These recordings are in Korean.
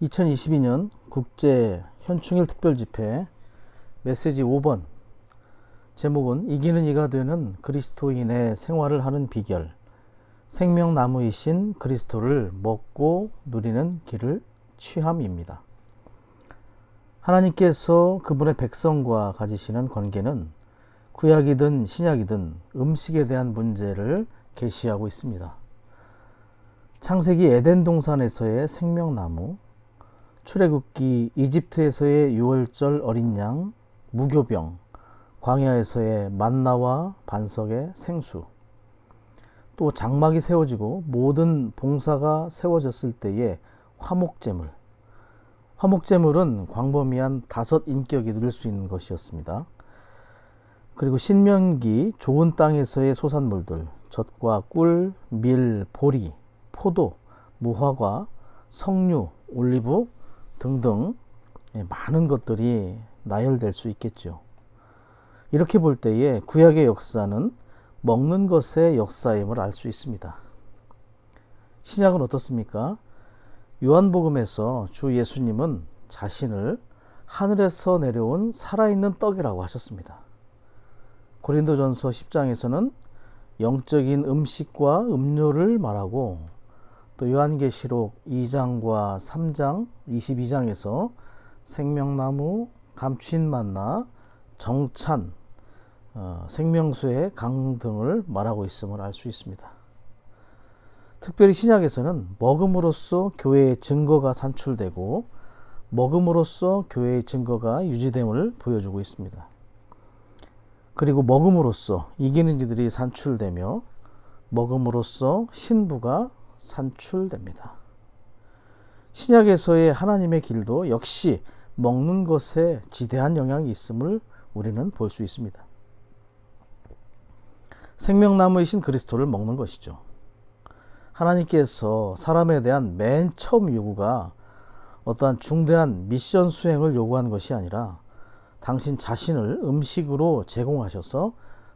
2022년 국제 현충일 특별집회 메시지 5번, 제목은 이기는 이가 되는 그리스도인의 생활을 하는 비결, 생명나무이신 그리스도를 먹고 누리는 길을 취함입니다. 하나님께서 그분의 백성과 가지시는 관계는 구약이든 신약이든 음식에 대한 문제를 계시하고 있습니다. 창세기 에덴 동산에서의 생명나무, 출애굽기 이집트에서의 유월절 어린 양, 무교병, 광야에서의 만나와 반석의 생수, 또 장막이 세워지고 모든 봉사가 세워졌을 때의 화목제물. 화목제물은 광범위한 5인격이 누릴 수 있는 것이었습니다. 그리고 신명기 좋은 땅에서의 소산물들, 젖과 꿀, 밀, 보리, 포도, 무화과, 석류, 올리브 등등 많은 것들이 나열될 수 있겠죠. 이렇게 볼 때에 구약의 역사는 먹는 것의 역사임을 알 수 있습니다. 신약은 어떻습니까? 요한복음에서 주 예수님은 자신을 하늘에서 내려온 살아있는 떡이라고 하셨습니다. 고린도전서 10장에서는 영적인 음식과 음료를 말하고, 또 요한계시록 2장과 3장, 22장에서 생명나무, 감추인 만나, 정찬, 생명수의 강 등을 말하고 있음을 알 수 있습니다. 특별히 신약에서는 먹음으로써 교회의 증거가 산출되고 먹음으로써 교회의 증거가 유지됨을 보여주고 있습니다. 그리고 먹음으로써 이기는 이들이 산출되며 먹음으로써 신부가 산출됩니다. 신약에서의 하나님의 길도 역시 먹는 것에 지대한 영향이 있음을 우리는 볼 수 있습니다. 생명나무이신 그리스도를 먹는 것이죠. 하나님께서 사람에 대한 맨 처음 요구가 어떠한 중대한 미션 수행을 요구한 것이 아니라 당신 자신을 음식으로 제공하셔서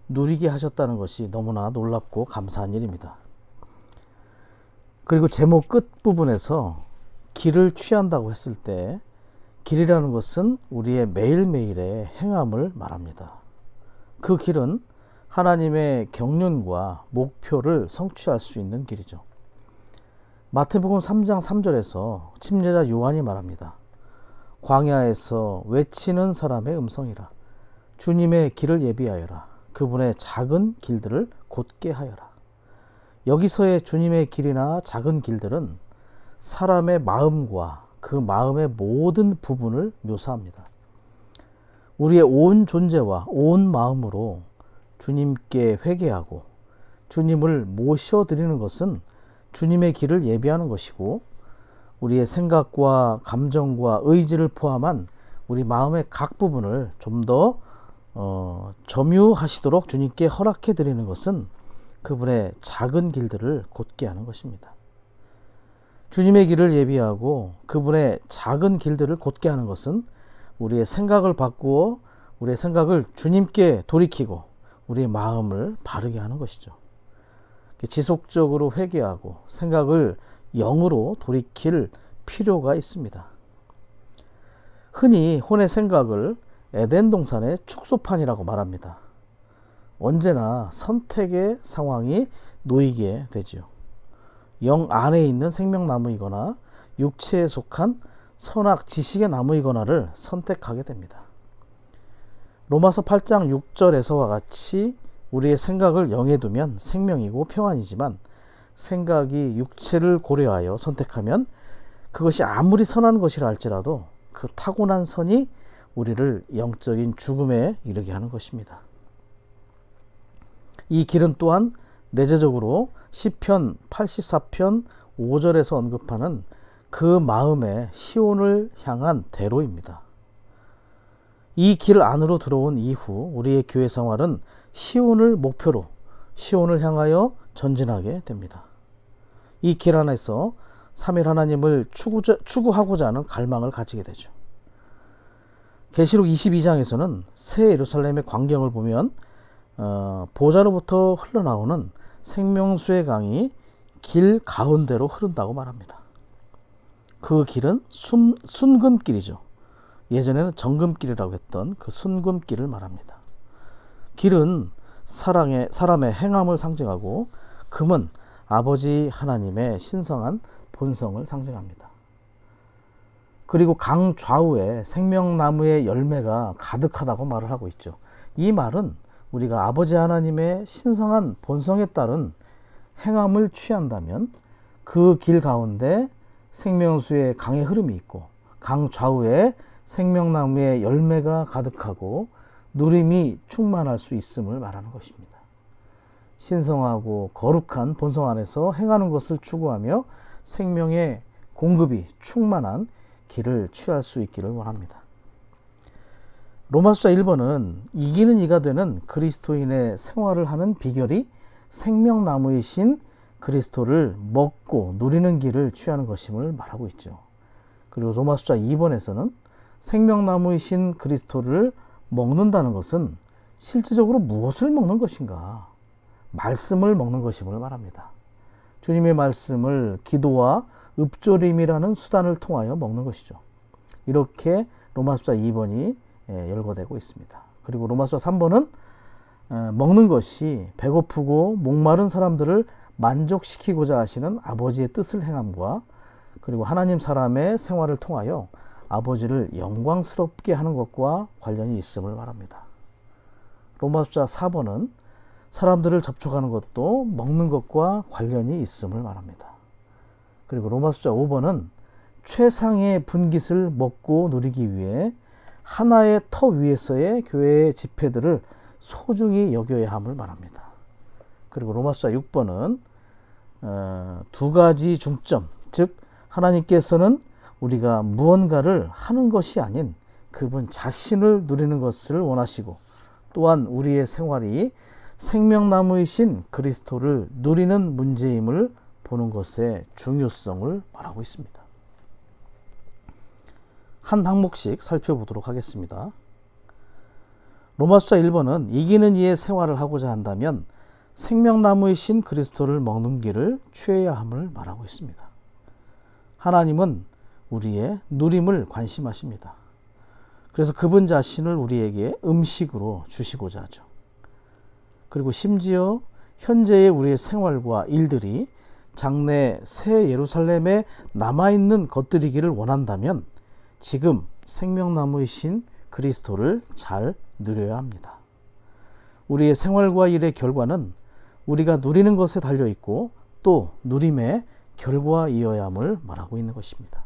누리게 하셨다는 것이 너무나 놀랍고 감사한 일입니다. 그리고 제목 끝부분에서 길을 취한다고 했을 때 길이라는 것은 우리의 매일매일의 행함을 말합니다. 그 길은 하나님의 경륜과 목표를 성취할 수 있는 길이죠. 마태복음 3장 3절에서 침례자 요한이 말합니다. 광야에서 외치는 사람의 음성이라. 주님의 길을 예비하여라. 그분의 작은 길들을 곧게 하여라. 여기서의 주님의 길이나 작은 길들은 사람의 마음과 그 마음의 모든 부분을 묘사합니다. 우리의 온 존재와 온 마음으로 주님께 회개하고 주님을 모셔드리는 것은 주님의 길을 예비하는 것이고, 우리의 생각과 감정과 의지를 포함한 우리 마음의 각 부분을 좀 더 점유하시도록 주님께 허락해 드리는 것은 그분의 작은 길들을 곧게 하는 것입니다. 주님의 길을 예비하고 그분의 작은 길들을 곧게 하는 것은 우리의 생각을 바꾸어 우리의 생각을 주님께 돌이키고 우리의 마음을 바르게 하는 것이죠. 지속적으로 회개하고 생각을 영으로 돌이킬 필요가 있습니다. 흔히 혼의 생각을 에덴 동산의 축소판이라고 말합니다. 언제나 선택의 상황이 놓이게 되죠. 영 안에 있는 생명나무이거나 육체에 속한 선악 지식의 나무이거나를 선택하게 됩니다. 로마서 8장 6절에서와 같이 우리의 생각을 영에 두면 생명이고 평안이지만 생각이 육체를 고려하여 선택하면 그것이 아무리 선한 것이라 할지라도 그 타고난 선이 우리를 영적인 죽음에 이르게 하는 것입니다. 이 길은 또한 내재적으로 시편 84편 5절에서 언급하는 그 마음의 시온을 향한 대로입니다. 이 길 안으로 들어온 이후 우리의 교회 생활은 시온을 목표로 시온을 향하여 전진하게 됩니다. 이 길 안에서 삼위 하나님을 추구하고자 하는 갈망을 가지게 되죠. 계시록 22장에서는 새 예루살렘의 광경을 보면 보좌로부터 흘러나오는 생명수의 강이 길 가운데로 흐른다고 말합니다. 그 길은 순금길이죠. 예전에는 정금길이라고 했던 그 순금길을 말합니다. 길은 사람의 행함을 상징하고 금은 아버지 하나님의 신성한 본성을 상징합니다. 그리고 강 좌우에 생명나무의 열매가 가득하다고 말을 하고 있죠. 이 말은 우리가 아버지 하나님의 신성한 본성에 따른 행함을 취한다면 그 길 가운데 생명수의 강의 흐름이 있고 강 좌우에 생명나무의 열매가 가득하고 누림이 충만할 수 있음을 말하는 것입니다. 신성하고 거룩한 본성 안에서 행하는 것을 추구하며 생명의 공급이 충만한 길을 취할 수 있기를 원합니다. 로마서 1번은 이기는 이가 되는 그리스도인의 생활을 하는 비결이 생명나무이신 그리스도를 먹고 누리는 길을 취하는 것임을 말하고 있죠. 그리고 로마서 2번에서는 생명나무이신 그리스도를 먹는다는 것은 실질적으로 무엇을 먹는 것인가? 말씀을 먹는 것임을 말합니다. 주님의 말씀을 기도와 읊조림이라는 수단을 통하여 먹는 것이죠. 이렇게 로마서 2번이 열거되고 있습니다. 그리고 로마서 3번은 먹는 것이 배고프고 목마른 사람들을 만족시키고자 하시는 아버지의 뜻을 행함과 그리고 하나님 사람의 생활을 통하여 아버지를 영광스럽게 하는 것과 관련이 있음을 말합니다. 로마서 4번은 사람들을 접촉하는 것도 먹는 것과 관련이 있음을 말합니다. 그리고 로마서 5번은 최상의 분깃을 먹고 누리기 위해 하나의 터 위에서의 교회의 집회들을 소중히 여겨야 함을 말합니다. 그리고 로마서 6번은 두 가지 중점, 즉 하나님께서는 우리가 무언가를 하는 것이 아닌 그분 자신을 누리는 것을 원하시고 또한 우리의 생활이 생명나무이신 그리스도를 누리는 문제임을 보는 것의 중요성을 말하고 있습니다. 한 항목씩 살펴보도록 하겠습니다. 로마서 1번은 이기는 이의 생활을 하고자 한다면 생명나무이신 그리스도를 먹는 길을 취해야 함을 말하고 있습니다. 하나님은 우리의 누림을 관심하십니다. 그래서 그분 자신을 우리에게 음식으로 주시고자 하죠. 그리고 심지어 현재의 우리의 생활과 일들이 장래 새 예루살렘에 남아있는 것들이기를 원한다면 지금 생명나무이신 그리스도를 잘 누려야 합니다. 우리의 생활과 일의 결과는 우리가 누리는 것에 달려있고 또 누림의 결과이어야 함을 말하고 있는 것입니다.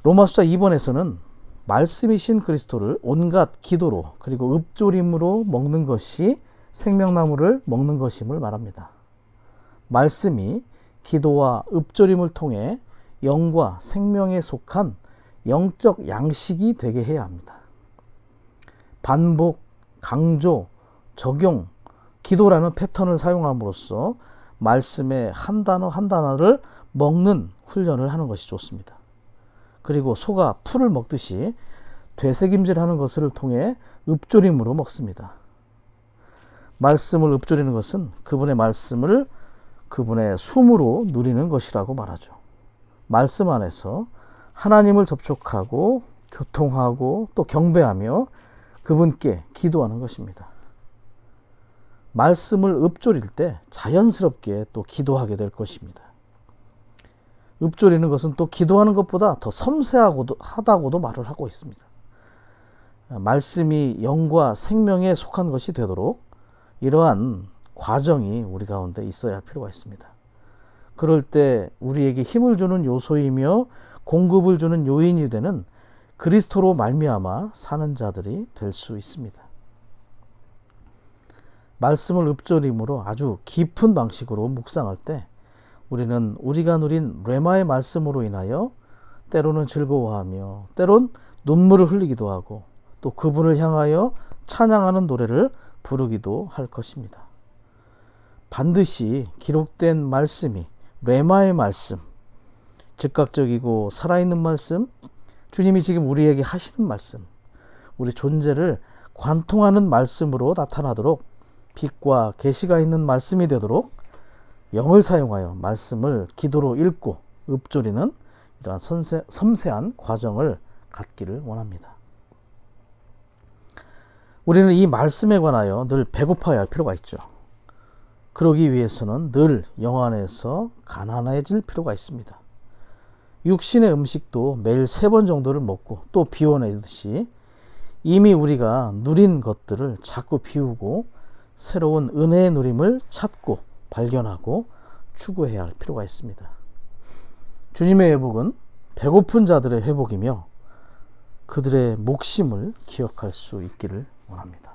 로마서 2번에서는 말씀이신 그리스도를 온갖 기도로 그리고 읊조림으로 먹는 것이 생명나무를 먹는 것임을 말합니다. 말씀이 기도와 읊조림을 통해 영과 생명에 속한 영적 양식이 되게 해야 합니다. 반복, 강조, 적용, 기도라는 패턴을 사용함으로써 말씀의 한 단어 한 단어를 먹는 훈련을 하는 것이 좋습니다. 그리고 소가 풀을 먹듯이 되새김질하는 것을 통해 읊조림으로 먹습니다. 말씀을 읊조리는 것은 그분의 말씀을 그분의 숨으로 누리는 것이라고 말하죠. 말씀 안에서 하나님을 접촉하고 교통하고 또 경배하며 그분께 기도하는 것입니다. 말씀을 읊조릴 때 자연스럽게 또 기도하게 될 것입니다. 읊조리는 것은 또 기도하는 것보다 더 섬세하다고도 말을 하고 있습니다. 말씀이 영과 생명에 속한 것이 되도록 이러한 과정이 우리 가운데 있어야 할 필요가 있습니다. 그럴 때 우리에게 힘을 주는 요소이며 공급을 주는 요인이 되는 그리스도로 말미암아 사는 자들이 될 수 있습니다. 말씀을 읊조림으로 아주 깊은 방식으로 묵상할 때 우리는 우리가 누린 레마의 말씀으로 인하여 때로는 즐거워하며 때론 눈물을 흘리기도 하고 또 그분을 향하여 찬양하는 노래를 부르기도 할 것입니다. 반드시 기록된 말씀이 레마의 말씀, 즉각적이고 살아있는 말씀, 주님이 지금 우리에게 하시는 말씀, 우리 존재를 관통하는 말씀으로 나타나도록 빛과 계시가 있는 말씀이 되도록 영을 사용하여 말씀을 기도로 읽고 읊조리는 이러한 섬세한 과정을 갖기를 원합니다. 우리는 이 말씀에 관하여 늘 배고파야 할 필요가 있죠. 그러기 위해서는 늘 영 안에서 가난해질 필요가 있습니다. 육신의 음식도 매일 3번 정도를 먹고 또 비워내듯이 이미 우리가 누린 것들을 자꾸 비우고 새로운 은혜의 누림을 찾고 발견하고 추구해야 할 필요가 있습니다. 주님의 회복은 배고픈 자들의 회복이며 그들의 목심을 기억할 수 있기를 원합니다.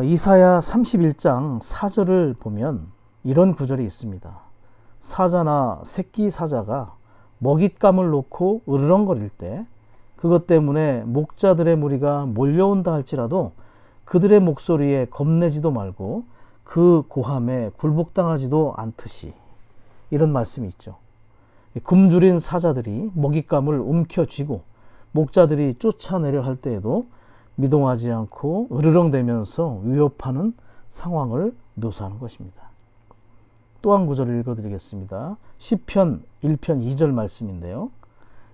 이사야 31장 4절을 보면 이런 구절이 있습니다. 사자나 새끼 사자가 먹잇감을 놓고 으르렁거릴 때 그것 때문에 목자들의 무리가 몰려온다 할지라도 그들의 목소리에 겁내지도 말고 그 고함에 굴복당하지도 않듯이, 이런 말씀이 있죠. 굶주린 사자들이 먹잇감을 움켜쥐고 목자들이 쫓아내려 할 때에도 미동하지 않고 으르렁대면서 위협하는 상황을 묘사하는 것입니다. 또 한 구절을 읽어드리겠습니다. 시편 1편 2절 말씀인데요.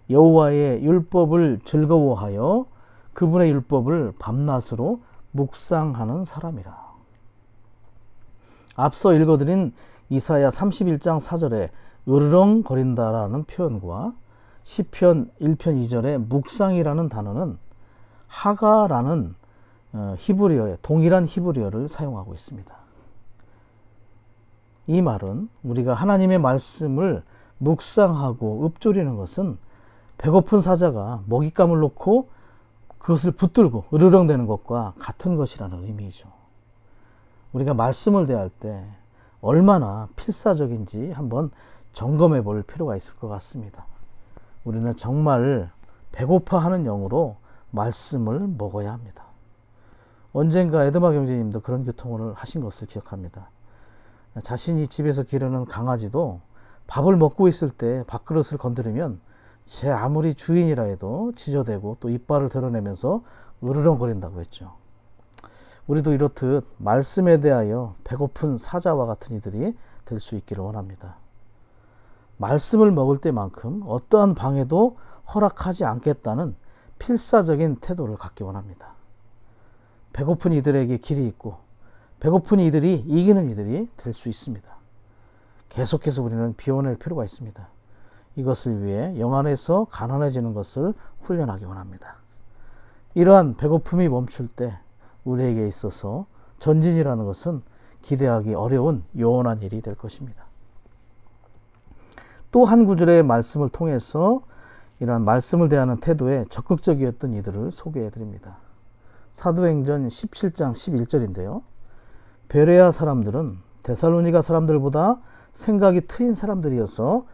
여호와의 율법을 즐거워하여 그분의 율법을 밤낮으로 묵상하는 사람이라. 앞서 읽어드린 이사야 31장 4절에 으르렁거린다라는 표현과 시편 1편 2절에 묵상이라는 단어는 하가라는 히브리어의 동일한 히브리어를 사용하고 있습니다. 이 말은 우리가 하나님의 말씀을 묵상하고 읊조리는 것은 배고픈 사자가 먹잇감을 놓고 그것을 붙들고 으르렁대는 것과 같은 것이라는 의미이죠. 우리가 말씀을 대할 때 얼마나 필사적인지 한번 점검해 볼 필요가 있을 것 같습니다. 우리는 정말 배고파하는 영으로 말씀을 먹어야 합니다. 언젠가 에드마 경제님도 그런 교통을 하신 것을 기억합니다. 자신이 집에서 기르는 강아지도 밥을 먹고 있을 때 밥그릇을 건드리면 제 아무리 주인이라 해도 지저대고 또 이빨을 드러내면서 으르렁거린다고 했죠. 우리도 이렇듯 말씀에 대하여 배고픈 사자와 같은 이들이 될 수 있기를 원합니다. 말씀을 먹을 때만큼 어떠한 방해도 허락하지 않겠다는 필사적인 태도를 갖기 원합니다. 배고픈 이들에게 길이 있고 배고픈 이들이 이기는 이들이 될 수 있습니다. 계속해서 우리는 비워낼 필요가 있습니다. 이것을 위해 영 안에서 가난해지는 것을 훈련하기 원합니다. 이러한 배고픔이 멈출 때 우리에게 있어서 전진이라는 것은 기대하기 어려운 요원한 일이 될 것입니다. 또 한 구절의 말씀을 통해서 이러한 말씀을 대하는 태도에 적극적이었던 이들을 소개해 드립니다. 사도행전 17장 11절인데요. 베레아 사람들은 데살로니가 사람들보다 생각이 트인 사람들이어서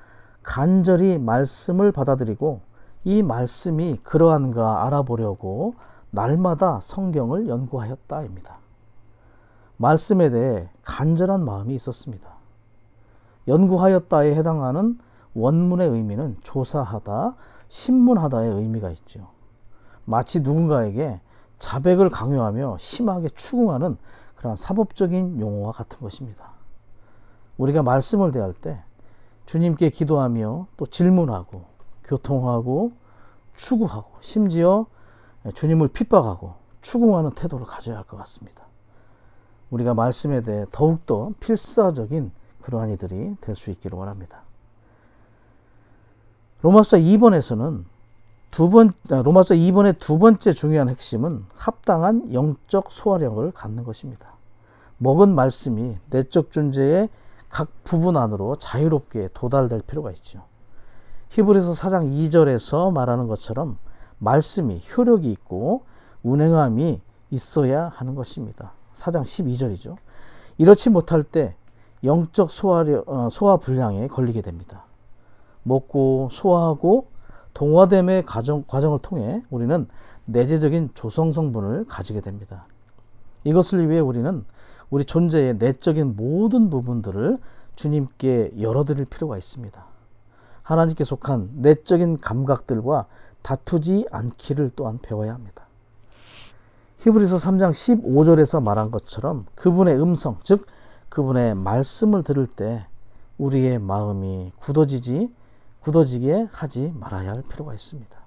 간절히 말씀을 받아들이고 이 말씀이 그러한가 알아보려고 날마다 성경을 연구하였다입니다. 말씀에 대해 간절한 마음이 있었습니다. 연구하였다에 해당하는 원문의 의미는 조사하다, 신문하다의 의미가 있죠. 마치 누군가에게 자백을 강요하며 심하게 추궁하는 그런 사법적인 용어와 같은 것입니다. 우리가 말씀을 대할 때 주님께 기도하며 또 질문하고 교통하고 추구하고 심지어 주님을 핍박하고 추궁하는 태도를 가져야 할 것 같습니다. 우리가 말씀에 대해 더욱더 필사적인 그러한 이들이 될 수 있기를 원합니다. 로마서 2번에서는 로마서 2번의 두 번째 중요한 핵심은 합당한 영적 소화력을 갖는 것입니다. 먹은 말씀이 내적 존재의 각 부분 안으로 자유롭게 도달될 필요가 있죠. 히브리서 4장 2절에서 말하는 것처럼 말씀이 효력이 있고 운행함이 있어야 하는 것입니다. 4장 12절이죠. 이렇지 못할 때 영적 소화 불량에 걸리게 됩니다. 먹고 소화하고 동화됨의 과정을 통해 우리는 내재적인 조성 성분을 가지게 됩니다. 이것을 위해 우리는 우리 존재의 내적인 모든 부분들을 주님께 열어드릴 필요가 있습니다. 하나님께 속한 내적인 감각들과 다투지 않기를 또한 배워야 합니다. 히브리서 3장 15절에서 말한 것처럼 그분의 음성, 즉 그분의 말씀을 들을 때 우리의 마음이 굳어지게 하지 말아야 할 필요가 있습니다.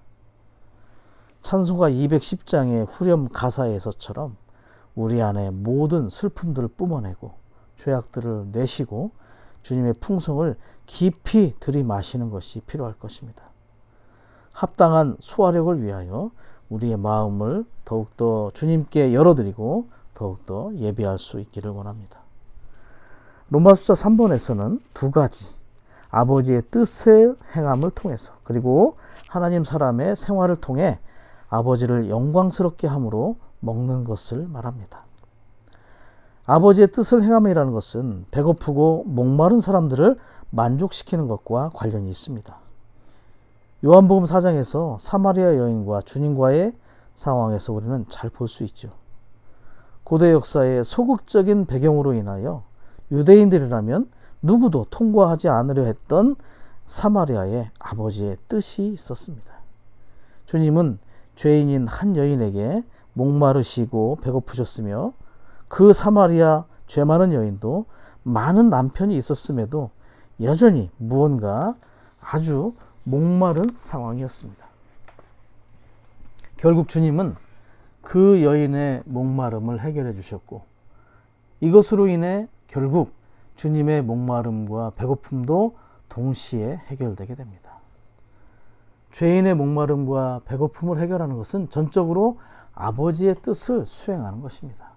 찬송가 210장의 후렴 가사에서처럼 우리 안에 모든 슬픔들을 뿜어내고 죄악들을 내시고 주님의 풍성을 깊이 들이마시는 것이 필요할 것입니다. 합당한 소화력을 위하여 우리의 마음을 더욱더 주님께 열어드리고 더욱더 예배할 수 있기를 원합니다. 로마서 3번에서는 두 가지, 아버지의 뜻의 행함을 통해서 그리고 하나님 사람의 생활을 통해 아버지를 영광스럽게 함으로 먹는 것을 말합니다. 아버지의 뜻을 행함이라는 것은 배고프고 목마른 사람들을 만족시키는 것과 관련이 있습니다. 요한복음 4장에서 사마리아 여인과 주님과의 상황에서 우리는 잘 볼 수 있죠. 고대 역사의 소극적인 배경으로 인하여 유대인들이라면 누구도 통과하지 않으려 했던 사마리아에 아버지의 뜻이 있었습니다. 주님은 죄인인 한 여인에게 목마르시고 배고프셨으며 그 사마리아 죄 많은 여인도 많은 남편이 있었음에도 여전히 무언가 아주 목마른 상황이었습니다. 결국 주님은 그 여인의 목마름을 해결해 주셨고 이것으로 인해 결국 주님의 목마름과 배고픔도 동시에 해결되게 됩니다. 죄인의 목마름과 배고픔을 해결하는 것은 전적으로 아버지의 뜻을 수행하는 것입니다.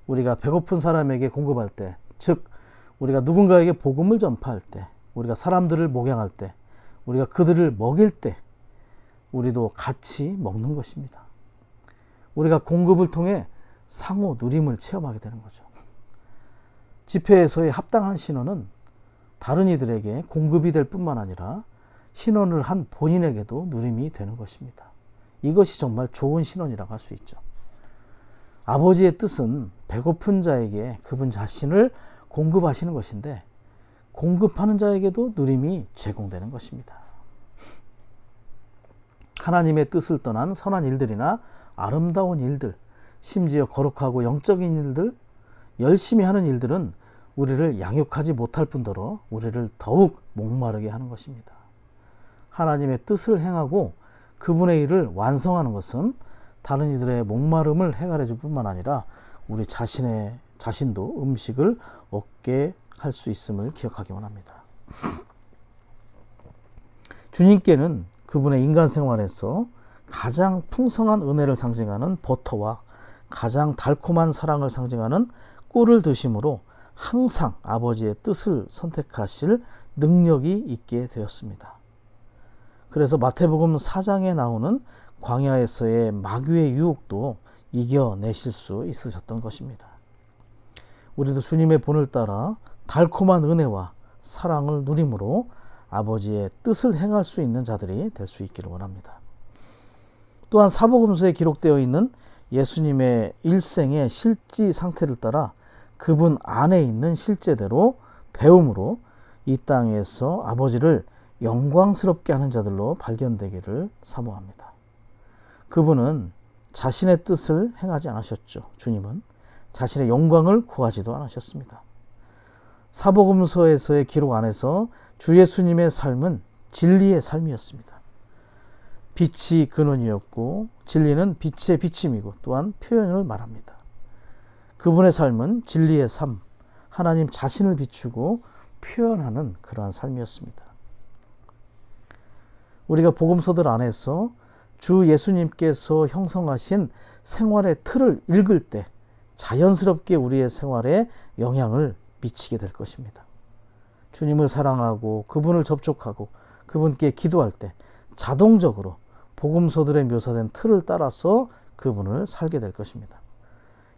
우리가 배고픈 사람에게 공급할 때, 즉 우리가 누군가에게 복음을 전파할 때, 우리가 사람들을 목양할 때, 우리가 그들을 먹일 때 우리도 같이 먹는 것입니다. 우리가 공급을 통해 상호 누림을 체험하게 되는 거죠. 집회에서의 합당한 신원은 다른 이들에게 공급이 될 뿐만 아니라 신원을 한 본인에게도 누림이 되는 것입니다. 이것이 정말 좋은 신원이라고 할 수 있죠. 아버지의 뜻은 배고픈 자에게 그분 자신을 공급하시는 것인데 공급하는 자에게도 누림이 제공되는 것입니다. 하나님의 뜻을 떠난 선한 일들이나 아름다운 일들, 심지어 거룩하고 영적인 일들, 열심히 하는 일들은 우리를 양육하지 못할 뿐더러 우리를 더욱 목마르게 하는 것입니다. 하나님의 뜻을 행하고 그분의 일을 완성하는 것은 다른 이들의 목마름을 해결해 줄 뿐만 아니라 우리 자신도 음식을 얻게 할 수 있음을 기억하기 원합니다. 주님께는 그분의 인간 생활에서 가장 풍성한 은혜를 상징하는 버터와 가장 달콤한 사랑을 상징하는 꿀을 드심으로 항상 아버지의 뜻을 선택하실 능력이 있게 되었습니다. 그래서 마태복음 4장에 나오는 광야에서의 마귀의 유혹도 이겨내실 수 있으셨던 것입니다. 우리도 주님의 본을 따라 달콤한 은혜와 사랑을 누림으로 아버지의 뜻을 행할 수 있는 자들이 될 수 있기를 원합니다. 또한 사복음서에 기록되어 있는 예수님의 일생의 실지 상태를 따라 그분 안에 있는 실제대로 배움으로 이 땅에서 아버지를 영광스럽게 하는 자들로 발견되기를 사모합니다. 그분은 자신의 뜻을 행하지 않으셨죠. 주님은 자신의 영광을 구하지도 않으셨습니다. 사복음서에서의 기록 안에서 주 예수님의 삶은 진리의 삶이었습니다. 빛이 근원이었고 진리는 빛의 비침이고 또한 표현을 말합니다. 그분의 삶은 진리의 삶, 하나님 자신을 비추고 표현하는 그러한 삶이었습니다. 우리가 복음서들 안에서 주 예수님께서 형성하신 생활의 틀을 읽을 때 자연스럽게 우리의 생활에 영향을 미치게 될 것입니다. 주님을 사랑하고 그분을 접촉하고 그분께 기도할 때 자동적으로 복음서들에 묘사된 틀을 따라서 그분을 살게 될 것입니다.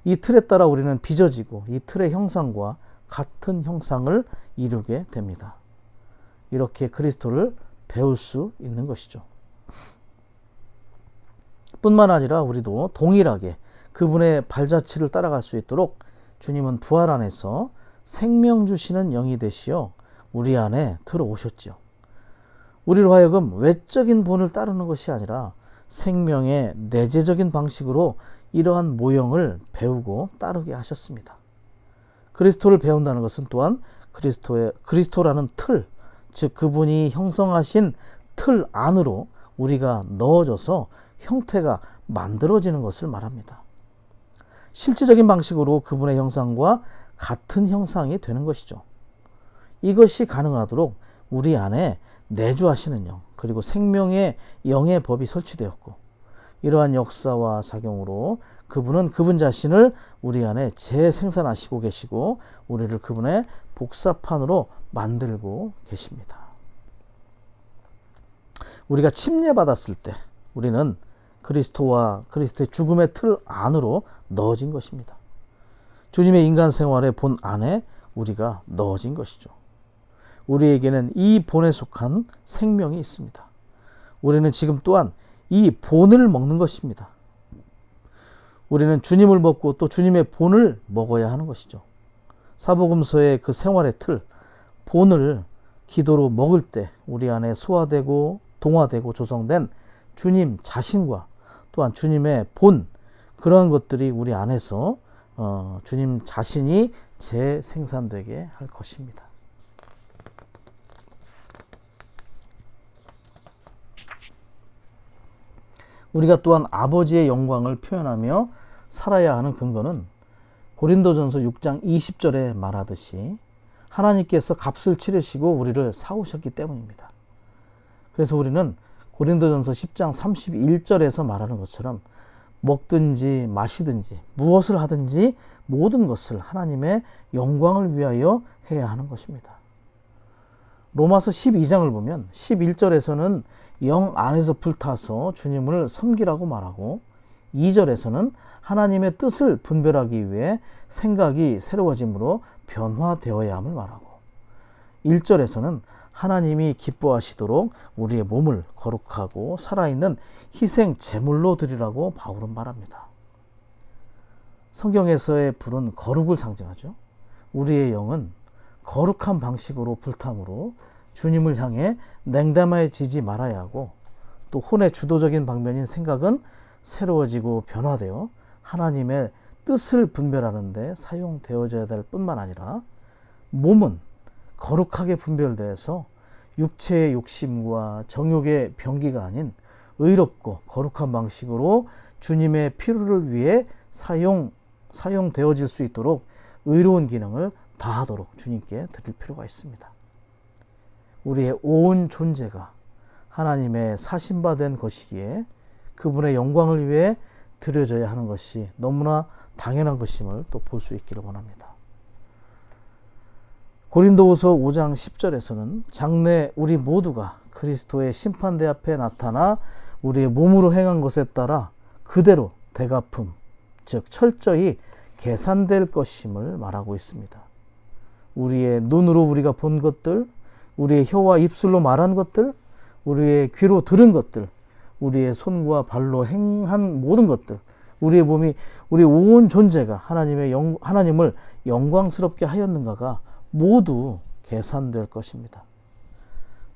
이 틀에 따라 우리는 빚어지고 이 틀의 형상과 같은 형상을 이루게 됩니다. 이렇게 그리스도를 배울 수 있는 것이죠. 뿐만 아니라 우리도 동일하게 그분의 발자취를 따라갈 수 있도록 주님은 부활 안에서 생명 주시는 영이 되시어 우리 안에 들어오셨죠. 우리로 하여금 외적인 본을 따르는 것이 아니라 생명의 내재적인 방식으로 이러한 모형을 배우고 따르게 하셨습니다. 그리스도를 배운다는 것은 또한 그리스도라는 틀, 즉 그분이 형성하신 틀 안으로 우리가 넣어져서 형태가 만들어지는 것을 말합니다. 실질적인 방식으로 그분의 형상과 같은 형상이 되는 것이죠. 이것이 가능하도록 우리 안에 내주하시는 영, 그리고 생명의 영의 법이 설치되었고, 이러한 역사와 작용으로 그분은 그분 자신을 우리 안에 재생산하시고 계시고 우리를 그분의 복사판으로 만들고 계십니다. 우리가 침례받았을 때 우리는 그리스도와 그리스도의 죽음의 틀 안으로 넣어진 것입니다. 주님의 인간 생활의 본 안에 우리가 넣어진 것이죠. 우리에게는 이 본에 속한 생명이 있습니다. 우리는 지금 또한 이 본을 먹는 것입니다. 우리는 주님을 먹고 또 주님의 본을 먹어야 하는 것이죠. 사복음서의 그 생활의 틀, 본을 기도로 먹을 때 우리 안에 소화되고 동화되고 조성된 주님 자신과 또한 주님의 본, 그런 것들이 우리 안에서 주님 자신이 재생산되게 할 것입니다. 우리가 또한 아버지의 영광을 표현하며 살아야 하는 근거는 고린도전서 6장 20절에 말하듯이 하나님께서 값을 치르시고 우리를 사오셨기 때문입니다. 그래서 우리는 고린도전서 10장 31절에서 말하는 것처럼 먹든지 마시든지 무엇을 하든지 모든 것을 하나님의 영광을 위하여 해야 하는 것입니다. 로마서 12장을 보면 11절에서는 영 안에서 불타서 주님을 섬기라고 말하고, 2절에서는 하나님의 뜻을 분별하기 위해 생각이 새로워짐으로 변화되어야 함을 말하고, 1절에서는 하나님이 기뻐하시도록 우리의 몸을 거룩하고 살아있는 희생 제물로 드리라고 바울은 말합니다. 성경에서의 불은 거룩을 상징하죠. 우리의 영은 거룩한 방식으로 불탐으로 주님을 향해 냉담해지지 말아야 하고, 또 혼의 주도적인 방면인 생각은 새로워지고 변화되어 하나님의 뜻을 분별하는 데 사용되어져야 될 뿐만 아니라, 몸은 거룩하게 분별되어서 육체의 욕심과 정욕의 병기가 아닌 의롭고 거룩한 방식으로 주님의 필요를 위해 사용되어질 수 있도록 의로운 기능을 다하도록 주님께 드릴 필요가 있습니다. 우리의 온 존재가 하나님의 사신받은 것이기에 그분의 영광을 위해 드려져야 하는 것이 너무나 당연한 것임을 또 볼 수 있기를 원합니다. 고린도후서 5장 10절에서는 장래 우리 모두가 그리스도의 심판대 앞에 나타나 우리의 몸으로 행한 것에 따라 그대로 대갚음, 즉 철저히 계산될 것임을 말하고 있습니다. 우리의 눈으로 우리가 본 것들, 우리의 혀와 입술로 말한 것들, 우리의 귀로 들은 것들, 우리의 손과 발로 행한 모든 것들, 우리의 몸이, 우리 온 존재가 하나님을 영광스럽게 하였는가가 모두 계산될 것입니다.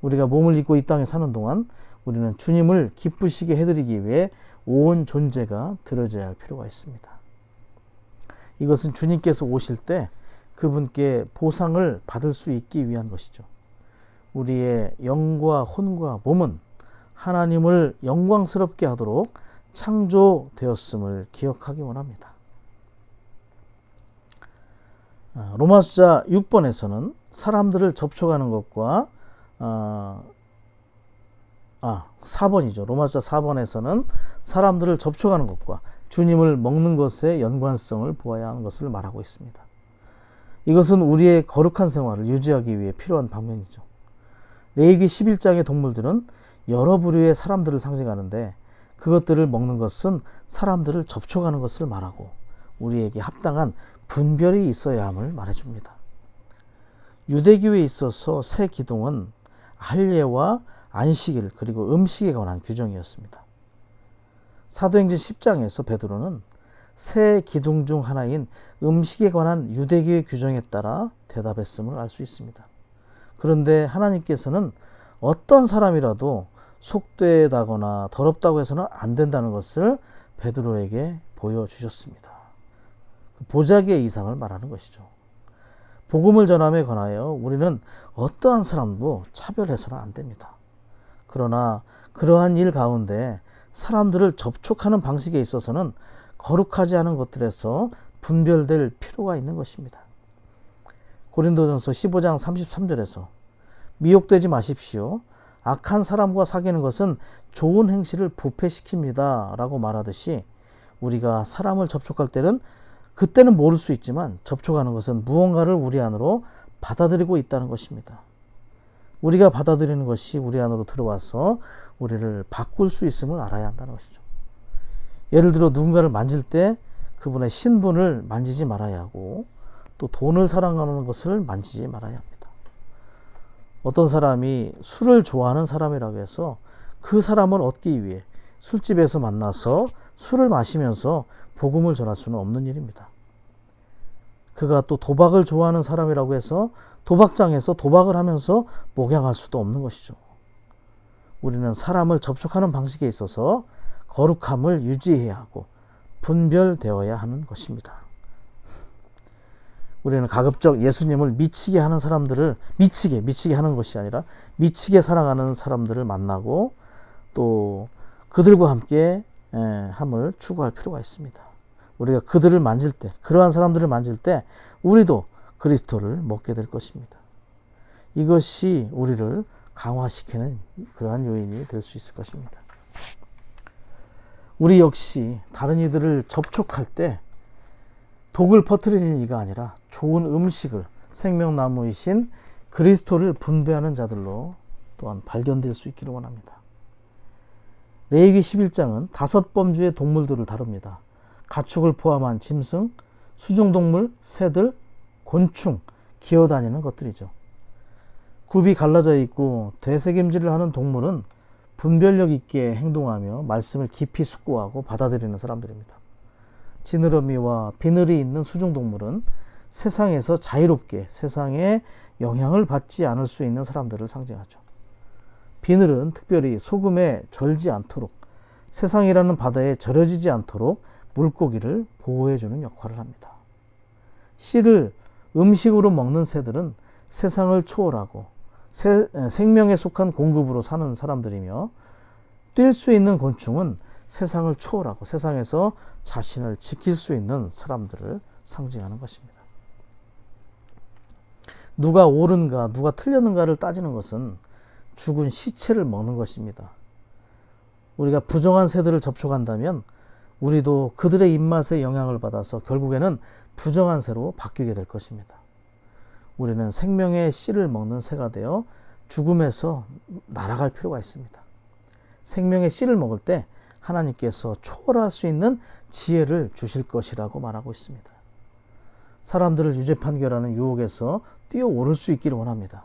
우리가 몸을 입고 이 땅에 사는 동안 우리는 주님을 기쁘시게 해드리기 위해 온 존재가 드려져야 할 필요가 있습니다. 이것은 주님께서 오실 때 그분께 보상을 받을 수 있기 위한 것이죠. 우리의 영과 혼과 몸은 하나님을 영광스럽게 하도록 창조되었음을 기억하기 원합니다. 로마서 6번에서는 사람들을 접촉하는 것과 4번이죠. 로마서 4번에서는 사람들을 접촉하는 것과 주님을 먹는 것의 연관성을 보아야 하는 것을 말하고 있습니다. 이것은 우리의 거룩한 생활을 유지하기 위해 필요한 방면이죠. 레위기 11장의 동물들은 여러 부류의 사람들을 상징하는데, 그것들을 먹는 것은 사람들을 접촉하는 것을 말하고 우리에게 합당한 분별이 있어야 함을 말해줍니다. 유대교에 있어서 새 기둥은 할례와 안식일 그리고 음식에 관한 규정이었습니다. 사도행전 10장에서 베드로는 새 기둥 중 하나인 음식에 관한 유대교의 규정에 따라 대답했음을 알 수 있습니다. 그런데 하나님께서는 어떤 사람이라도 속되다거나 더럽다고 해서는 안 된다는 것을 베드로에게 보여주셨습니다. 보자기의 이상을 말하는 것이죠. 복음을 전함에 관하여 우리는 어떠한 사람도 차별해서는 안 됩니다. 그러나 그러한 일 가운데 사람들을 접촉하는 방식에 있어서는 거룩하지 않은 것들에서 분별될 필요가 있는 것입니다. 고린도전서 15장 33절에서 미혹되지 마십시오. 악한 사람과 사귀는 것은 좋은 행실을 부패시킵니다 라고 말하듯이 우리가 사람을 접촉할 때는 그때는 모를 수 있지만 접촉하는 것은 무언가를 우리 안으로 받아들이고 있다는 것입니다. 우리가 받아들이는 것이 우리 안으로 들어와서 우리를 바꿀 수 있음을 알아야 한다는 것이죠. 예를 들어 누군가를 만질 때 그분의 신분을 만지지 말아야 하고 또 돈을 사랑하는 것을 만지지 말아야 합니다. 어떤 사람이 술을 좋아하는 사람이라고 해서 그 사람을 얻기 위해 술집에서 만나서 술을 마시면서 복음을 전할 수는 없는 일입니다. 그가 또 도박을 좋아하는 사람이라고 해서 도박장에서 도박을 하면서 목양할 수도 없는 것이죠. 우리는 사람을 접촉하는 방식에 있어서 거룩함을 유지해야 하고 분별되어야 하는 것입니다. 우리는 가급적 예수님을 미치게 하는 사람들을 미치게 하는 것이 아니라 미치게 사랑하는 사람들을 만나고 또 그들과 함께 함을 추구할 필요가 있습니다. 우리가 그들을 만질 때, 그러한 사람들을 만질 때 우리도 그리스도를 먹게 될 것입니다. 이것이 우리를 강화시키는 그러한 요인이 될 수 있을 것입니다. 우리 역시 다른 이들을 접촉할 때 독을 퍼뜨리는 이가 아니라 좋은 음식을 생명나무이신 그리스도를 분배하는 자들로 또한 발견될 수 있기를 원합니다. 레위기 11장은 5범주의 동물들을 다룹니다. 가축을 포함한 짐승, 수중동물, 새들, 곤충, 기어다니는 것들이죠. 굽이 갈라져 있고 되새김질을 하는 동물은 분별력 있게 행동하며 말씀을 깊이 숙고하고 받아들이는 사람들입니다. 지느러미와 비늘이 있는 수중동물은 세상에서 자유롭게 세상에 영향을 받지 않을 수 있는 사람들을 상징하죠. 비늘은 특별히 소금에 절지 않도록 세상이라는 바다에 절여지지 않도록 물고기를 보호해주는 역할을 합니다. 씨를 음식으로 먹는 새들은 세상을 초월하고 생명에 속한 공급으로 사는 사람들이며 뛸 수 있는 곤충은 세상을 초월하고 세상에서 자신을 지킬 수 있는 사람들을 상징하는 것입니다. 누가 옳은가 누가 틀렸는가를 따지는 것은 죽은 시체를 먹는 것입니다. 우리가 부정한 새들을 접촉한다면 우리도 그들의 입맛에 영향을 받아서 결국에는 부정한 새로 바뀌게 될 것입니다. 우리는 생명의 씨를 먹는 새가 되어 죽음에서 날아갈 필요가 있습니다. 생명의 씨를 먹을 때 하나님께서 초월할 수 있는 지혜를 주실 것이라고 말하고 있습니다. 사람들을 유죄 판결하는 유혹에서 뛰어오를 수 있기를 원합니다.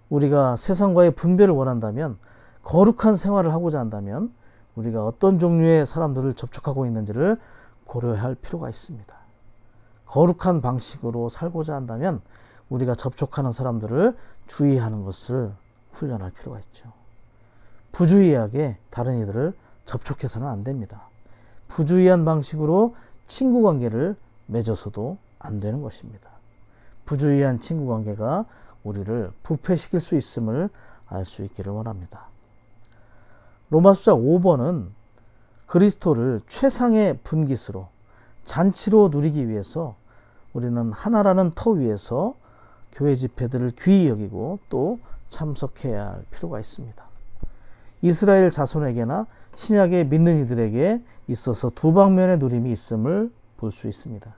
우리가 세상과의 분별을 원한다면 거룩한 생활을 하고자 한다면 우리가 어떤 종류의 사람들을 접촉하고 있는지를 고려해야 할 필요가 있습니다. 거룩한 방식으로 살고자 한다면 우리가 접촉하는 사람들을 주의하는 것을 훈련할 필요가 있죠. 부주의하게 다른 이들을 접촉해서는 안 됩니다. 부주의한 방식으로 친구 관계를 맺어서도 안 되는 것입니다. 부주의한 친구 관계가 우리를 부패시킬 수 있음을 알 수 있기를 원합니다. 로마서 5번은 그리스도를 최상의 분깃으로 잔치로 누리기 위해서 우리는 하나라는 터 위에서 교회 집회들을 귀히 여기고 또 참석해야 할 필요가 있습니다. 이스라엘 자손에게나 신약의 믿는 이들에게 있어서 두 방면의 누림이 있음을 볼 수 있습니다.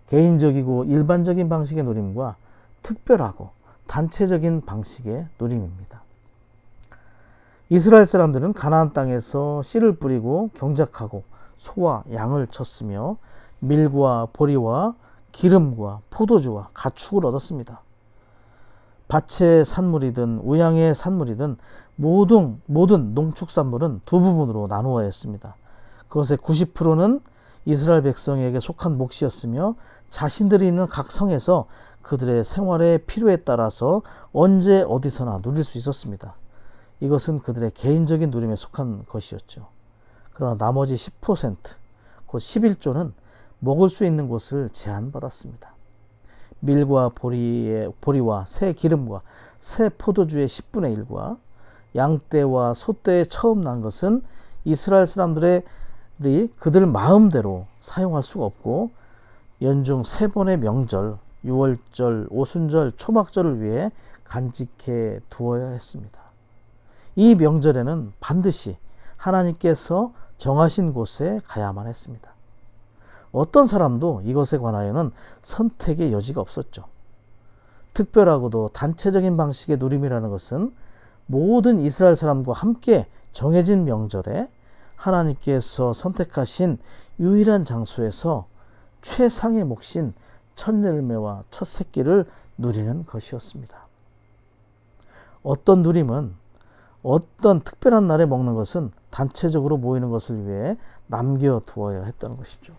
개인적이고 일반적인 방식의 누림과 특별하고 단체적인 방식의 누림입니다. 이스라엘 사람들은 가나안 땅에서 씨를 뿌리고 경작하고 소와 양을 쳤으며 밀과 보리와 기름과 포도주와 가축을 얻었습니다. 밭의 산물이든 우양의 산물이든 모든 농축산물은 두 부분으로 나누어야 했습니다. 그것의 90%는 이스라엘 백성에게 속한 몫이었으며 자신들이 있는 각 성에서 그들의 생활의 필요에 따라서 언제 어디서나 누릴 수 있었습니다. 이것은 그들의 개인적인 누림에 속한 것이었죠. 그러나 나머지 10%, 곧 11조는 먹을 수 있는 곳을 제한받았습니다. 밀과 보리와 새 기름과 새 포도주의 10분의 1과 양떼와 소떼에 처음 난 것은 이스라엘 사람들이 그들 마음대로 사용할 수가 없고 연중 3번의 명절, 유월절, 오순절, 초막절을 위해 간직해 두어야 했습니다. 이 명절에는 반드시 하나님께서 정하신 곳에 가야만 했습니다. 어떤 사람도 이것에 관하여는 선택의 여지가 없었죠. 특별하고도 단체적인 방식의 누림이라는 것은 모든 이스라엘 사람과 함께 정해진 명절에 하나님께서 선택하신 유일한 장소에서 최상의 몫인 첫 열매와 첫 새끼를 누리는 것이었습니다. 어떤 누림은 어떤 특별한 날에 먹는 것은 단체적으로 모이는 것을 위해 남겨두어야 했다는 것이죠.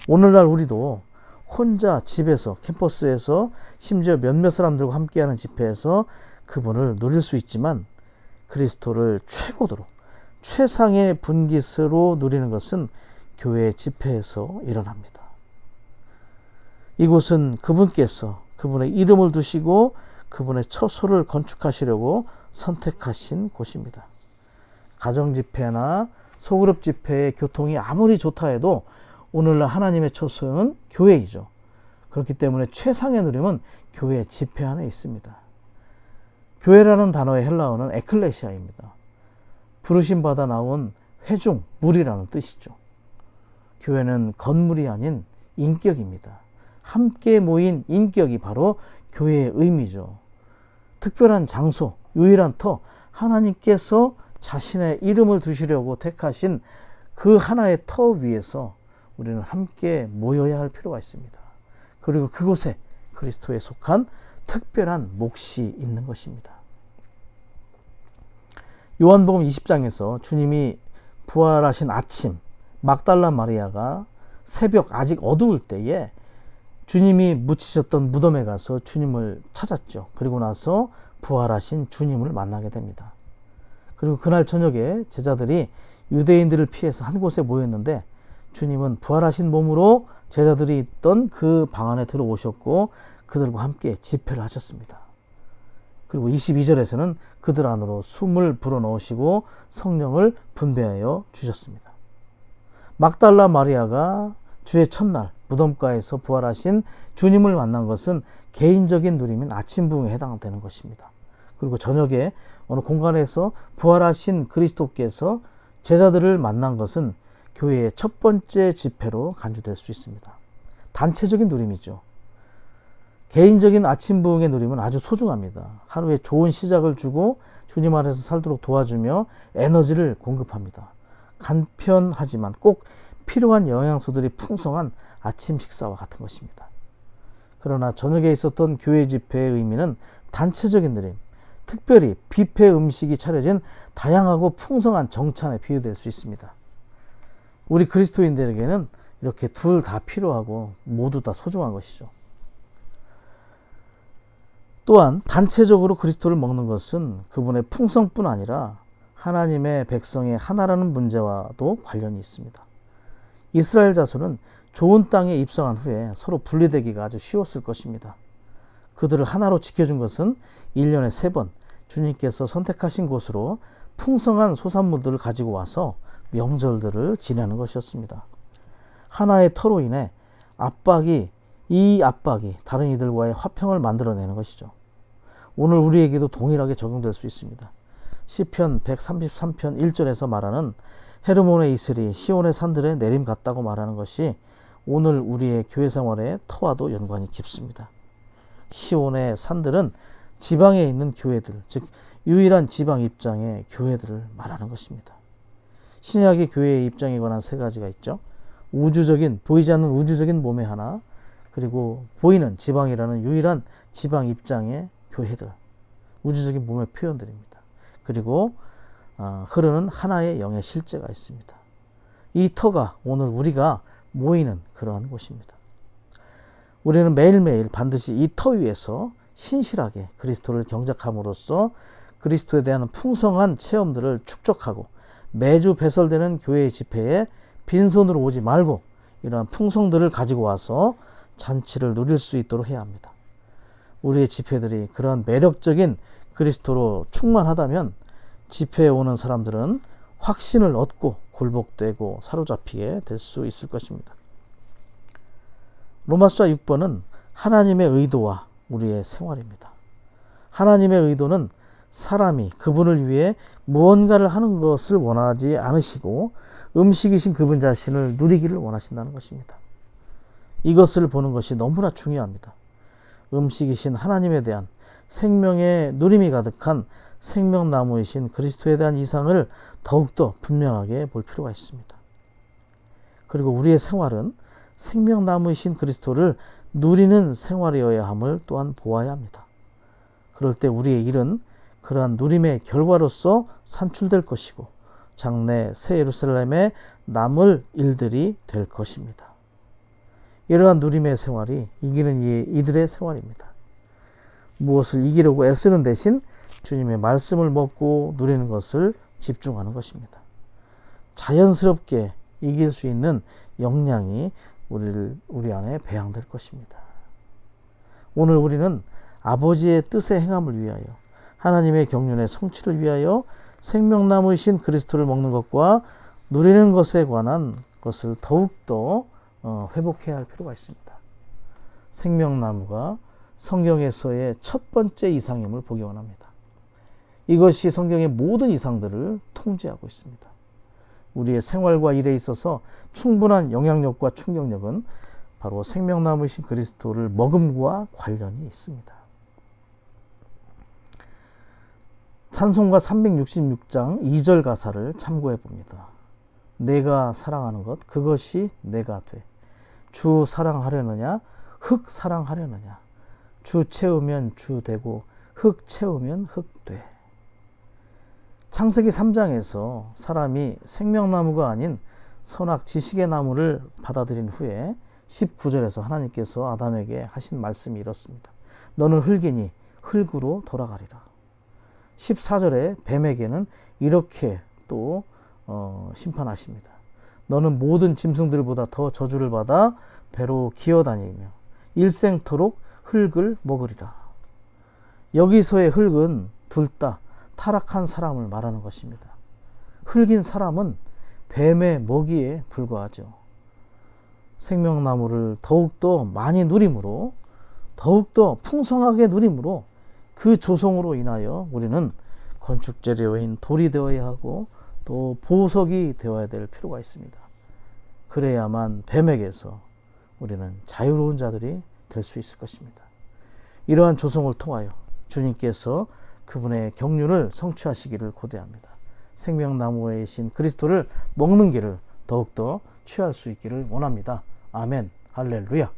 오늘날 우리도 혼자 집에서, 캠퍼스에서, 심지어 몇몇 사람들과 함께하는 집회에서 그분을 누릴 수 있지만 그리스도를 최고도로 최상의 분깃으로 누리는 것은 교회 집회에서 일어납니다. 이곳은 그분께서 그분의 이름을 두시고 그분의 처소를 건축하시려고 선택하신 곳입니다. 가정 집회나 소그룹 집회의 교통이 아무리 좋다 해도 오늘날 하나님의 처소는 교회이죠. 그렇기 때문에 최상의 누림은 교회 집회 안에 있습니다. 교회라는 단어의 헬라어는 에클레시아입니다. 부르심 받아 나온 회중, 무리라는 뜻이죠. 교회는 건물이 아닌 인격입니다. 함께 모인 인격이 바로 교회의 의미죠. 특별한 장소, 유일한 터, 하나님께서 자신의 이름을 두시려고 택하신 그 하나의 터 위에서 우리는 함께 모여야 할 필요가 있습니다. 그리고 그곳에 그리스도에 속한 특별한 몫이 있는 것입니다. 요한복음 20장에서 주님이 부활하신 아침, 막달라 마리아가 새벽 아직 어두울 때에 주님이 묻히셨던 무덤에 가서 주님을 찾았죠. 그리고 나서 부활하신 주님을 만나게 됩니다. 그리고 그날 저녁에 제자들이 유대인들을 피해서 한 곳에 모였는데 주님은 부활하신 몸으로 제자들이 있던 그 방 안에 들어오셨고 그들과 함께 집회를 하셨습니다. 그리고 22절에서는 그들 안으로 숨을 불어넣으시고 성령을 분배하여 주셨습니다. 막달라 마리아가 주의 첫날 무덤가에서 부활하신 주님을 만난 것은 개인적인 누림인 아침 부흥에 해당되는 것입니다. 그리고 저녁에 어느 공간에서 부활하신 그리스도께서 제자들을 만난 것은 교회의 첫 번째 집회로 간주될 수 있습니다. 단체적인 누림이죠. 개인적인 아침 부흥의 누림은 아주 소중합니다. 하루에 좋은 시작을 주고 주님 안에서 살도록 도와주며 에너지를 공급합니다. 간편하지만 꼭 필요한 영양소들이 풍성한 아침 식사와 같은 것입니다. 그러나 저녁에 있었던 교회 집회의 의미는 단체적인 누림, 특별히 뷔페 음식이 차려진 다양하고 풍성한 정찬에 비유될 수 있습니다. 우리 그리스도인들에게는 이렇게 둘 다 필요하고 모두 다 소중한 것이죠. 또한 단체적으로 그리스도를 먹는 것은 그분의 풍성뿐 아니라 하나님의 백성의 하나라는 문제와도 관련이 있습니다. 이스라엘 자손은 좋은 땅에 입성한 후에 서로 분리되기가 아주 쉬웠을 것입니다. 그들을 하나로 지켜준 것은 1년에 3번 주님께서 선택하신 곳으로 풍성한 소산물들을 가지고 와서 명절들을 지내는 것이었습니다. 하나의 터로 인해 이 압박이 다른 이들과의 화평을 만들어내는 것이죠. 오늘 우리에게도 동일하게 적용될 수 있습니다. 시편 133편 1절에서 말하는 헤르몬의 이슬이 시온의 산들에 내림 같다고 말하는 것이 오늘 우리의 교회 생활의 터와도 연관이 깊습니다. 시온의 산들은 지방에 있는 교회들, 즉 유일한 지방 입장의 교회들을 말하는 것입니다. 신약의 교회의 입장에 관한 3가지가 있죠. 우주적인, 보이지 않는 우주적인 몸의 하나, 그리고 보이는 지방이라는 유일한 지방 입장의 교회들, 우주적인 몸의 표현들입니다. 그리고 흐르는 하나의 영의 실제가 있습니다. 이 터가 오늘 우리가 모이는 그러한 곳입니다. 우리는 매일매일 반드시 이 터 위에서 신실하게 그리스도를 경작함으로써 그리스도에 대한 풍성한 체험들을 축적하고 매주 배설되는 교회의 집회에 빈손으로 오지 말고 이러한 풍성들을 가지고 와서 잔치를 누릴 수 있도록 해야 합니다. 우리의 집회들이 그러한 매력적인 그리스도로 충만하다면 집회에 오는 사람들은 확신을 얻고 굴복되고 사로잡히게 될 수 있을 것입니다. 로마서 6번은 하나님의 의도와 우리의 생활입니다. 하나님의 의도는 사람이 그분을 위해 무언가를 하는 것을 원하지 않으시고 음식이신 그분 자신을 누리기를 원하신다는 것입니다. 이것을 보는 것이 너무나 중요합니다. 음식이신 하나님에 대한 생명의 누림이 가득한 생명나무이신 그리스도에 대한 이상을 더욱더 분명하게 볼 필요가 있습니다. 그리고 우리의 생활은 생명나무이신 그리스도를 누리는 생활이어야 함을 또한 보아야 합니다. 그럴 때 우리의 일은 그러한 누림의 결과로서 산출될 것이고 장래 새 예루살렘에 남을 일들이 될 것입니다. 이러한 누림의 생활이 이기는 이들의 생활입니다. 무엇을 이기려고 애쓰는 대신 주님의 말씀을 먹고 누리는 것을 집중하는 것입니다. 자연스럽게 이길 수 있는 역량이 우리 안에 배양될 것입니다. 오늘 우리는 아버지의 뜻의 행함을 위하여 하나님의 경륜의 성취를 위하여 생명나무이신 그리스도를 먹는 것과 누리는 것에 관한 것을 더욱더 회복해야 할 필요가 있습니다. 생명나무가 성경에서의 첫 번째 이상임을 보기 원합니다. 이것이 성경의 모든 이상들을 통제하고 있습니다. 우리의 생활과 일에 있어서 충분한 영향력과 충격력은 바로 생명나무이신 그리스도를 먹음과 관련이 있습니다. 찬송가 366장 2절 가사를 참고해 봅니다. 내가 사랑하는 것 그것이 내가 돼. 주 사랑하려느냐 흙 사랑하려느냐. 주 채우면 주 되고 흙 채우면 흙 돼. 창세기 3장에서 사람이 생명나무가 아닌 선악 지식의 나무를 받아들인 후에 19절에서 하나님께서 아담에게 하신 말씀이 이렇습니다. 너는 흙이니 흙으로 돌아가리라. 14절에 뱀에게는 이렇게 또 심판하십니다. 너는 모든 짐승들보다 더 저주를 받아 배로 기어다니며 일생토록 흙을 먹으리라. 여기서의 흙은 둘 다 타락한 사람을 말하는 것입니다. 흙인 사람은 뱀의 먹이에 불과하죠. 생명나무를 더욱더 많이 누림으로 더욱더 풍성하게 누림으로 그 조성으로 인하여 우리는 건축재료인 돌이 되어야 하고 또 보석이 되어야 될 필요가 있습니다. 그래야만 뱀에게서 우리는 자유로운 자들이 될 수 있을 것입니다. 이러한 조성을 통하여 주님께서 그분의 경륜을 성취하시기를 고대합니다. 생명나무이신 그리스도를 먹는 길을 더욱더 취할 수 있기를 원합니다. 아멘, 할렐루야.